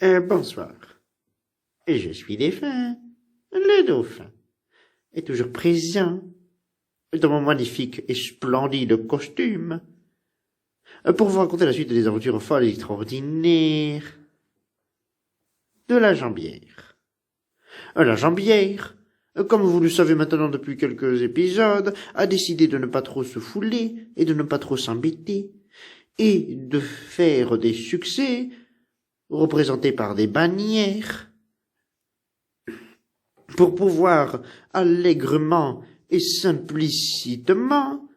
Bonsoir. Je suis défunt, le dauphin, est toujours présent dans mon magnifique et splendide costume pour vous raconter la suite des aventures folles et extraordinaires de la jambière. La jambière, comme vous le savez maintenant depuis quelques épisodes, a décidé de ne pas trop se fouler et de ne pas trop s'embêter et de faire des succès représentés par des bannières pour pouvoir allègrement et simplicitement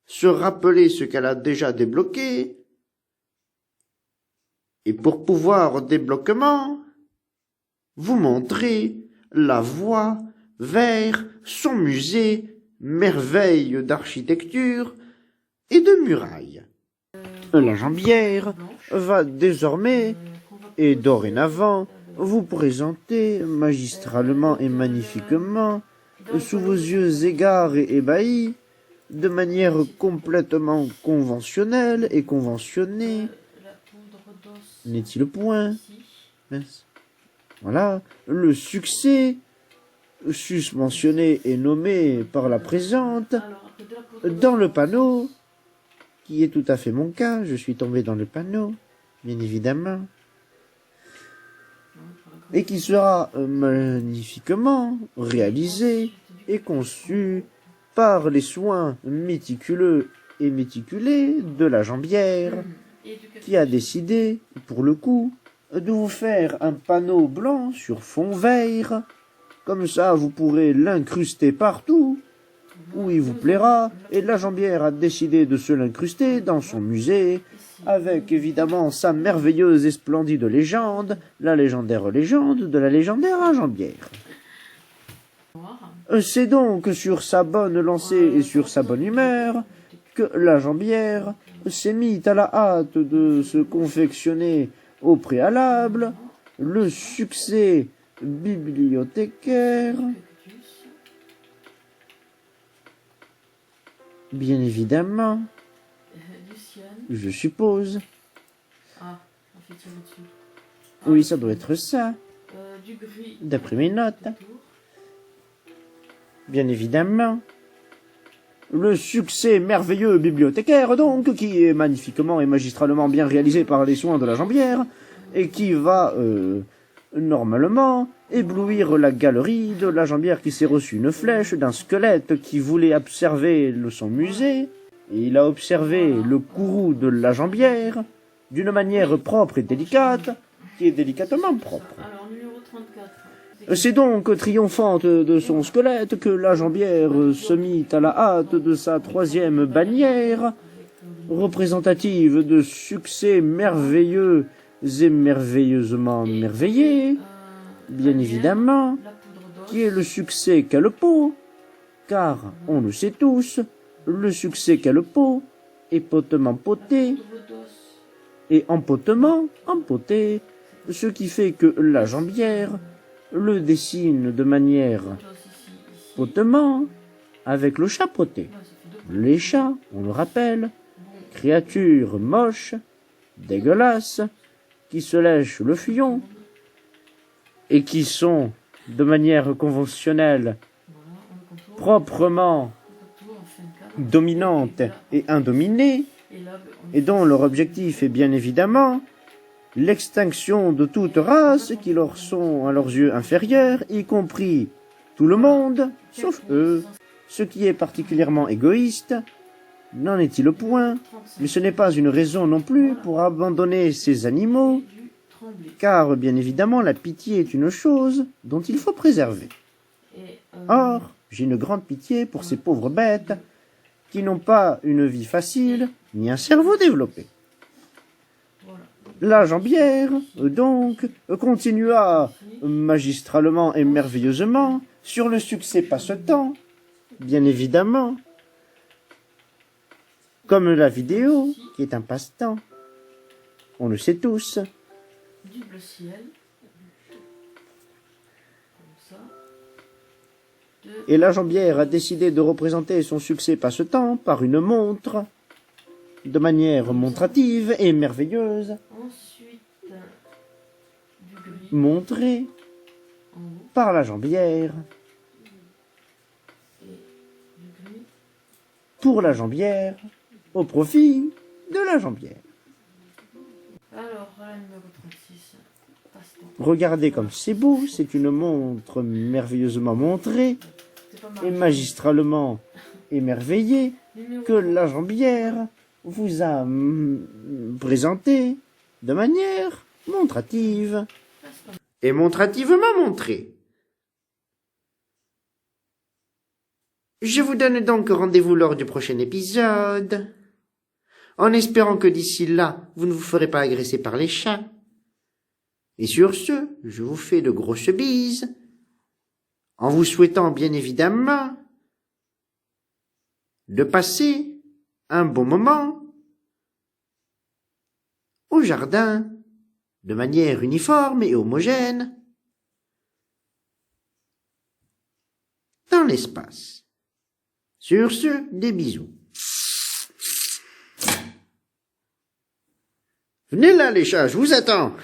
se rappeler ce qu'elle a déjà débloqué et pour pouvoir débloquement vous montrer la voie vers son musée, merveille d'architecture et de murailles. La jambière va désormais et dorénavant vous présenter magistralement et magnifiquement, sous vos yeux égards et ébahis, de manière complètement conventionnelle et conventionnée. N'est-il point? Voilà, le succès, susmentionné et nommé par la présente, dans le panneau, qui est tout à fait mon cas, je suis tombé dans le panneau, bien évidemment, et qui sera magnifiquement réalisé et conçu par les soins méticuleux et méticulés de la jambière, qui a décidé, pour le coup, de vous faire un panneau blanc sur fond vert. Comme ça, vous pourrez l'incruster partout où il vous plaira, et la jambière a décidé de se l'incruster dans son musée, avec évidemment sa merveilleuse et splendide légende, la légendaire légende de la légendaire jambière. C'est donc sur sa bonne lancée et sur sa bonne humeur que la jambière s'est mise à la hâte de se confectionner au préalable le succès bibliothécaire, bien évidemment, je suppose. Oui, ça doit être ça, d'après mes notes. Bien évidemment. Le succès merveilleux bibliothécaire, donc, qui est magnifiquement et magistralement bien réalisé par les soins de la jambière, et qui va, normalement, éblouir la galerie de la jambière qui s'est reçu une flèche d'un squelette qui voulait observer son musée, et il a observé le courroux de la jambière d'une manière propre et délicate, qui est délicatement propre. C'est donc triomphante de son squelette que la jambière se mit à la hâte de sa troisième bannière, représentative de succès merveilleux et merveilleusement merveillés, bien évidemment, qui est le succès qu'a le pot, car, on le sait tous, le succès qu'a le pot est potement poté, et empotement empoté, ce qui fait que la jambière le dessine de manière potement avec le chat poté. Les chats, on le rappelle, créatures moches, dégueulasses, qui se lèchent le fion et qui sont, de manière conventionnelle, proprement dominantes et indominées, et dont leur objectif est bien évidemment l'extinction de toute race qui leur sont à leurs yeux inférieures, y compris tout le monde, sauf eux, ce qui est particulièrement égoïste. N'en est-il point, mais ce n'est pas une raison non plus pour abandonner ces animaux, car bien évidemment la pitié est une chose dont il faut préserver. Or, j'ai une grande pitié pour ces pauvres bêtes qui n'ont pas une vie facile ni un cerveau développé. La jambière, donc, continua magistralement et merveilleusement sur le succès passe-temps, bien évidemment, comme la vidéo, qui est un passe-temps. On le sait tous. Et la jambière a décidé de représenter son succès passe-temps par une montre, de manière montrative et merveilleuse. montré en haut par la jambière et le gris pour la jambière au profit de la jambière. alors la numéro 36 passe-temps. Regardez comme c'est beau, c'est une montre merveilleusement montrée C'est pas et mal. magistralement émerveillée Numéro que la jambière vous a présenté de manière montrative passe-temps. et montrativement montrée. Je vous donne donc rendez-vous lors du prochain épisode, en espérant que d'ici là, vous ne vous ferez pas agresser par les chats. Et sur ce, je vous fais de grosses bises, en vous souhaitant bien évidemment de passer un bon moment au jardin de manière uniforme et homogène dans l'espace. Sur ce, des bisous. Venez là les chats, je vous attends.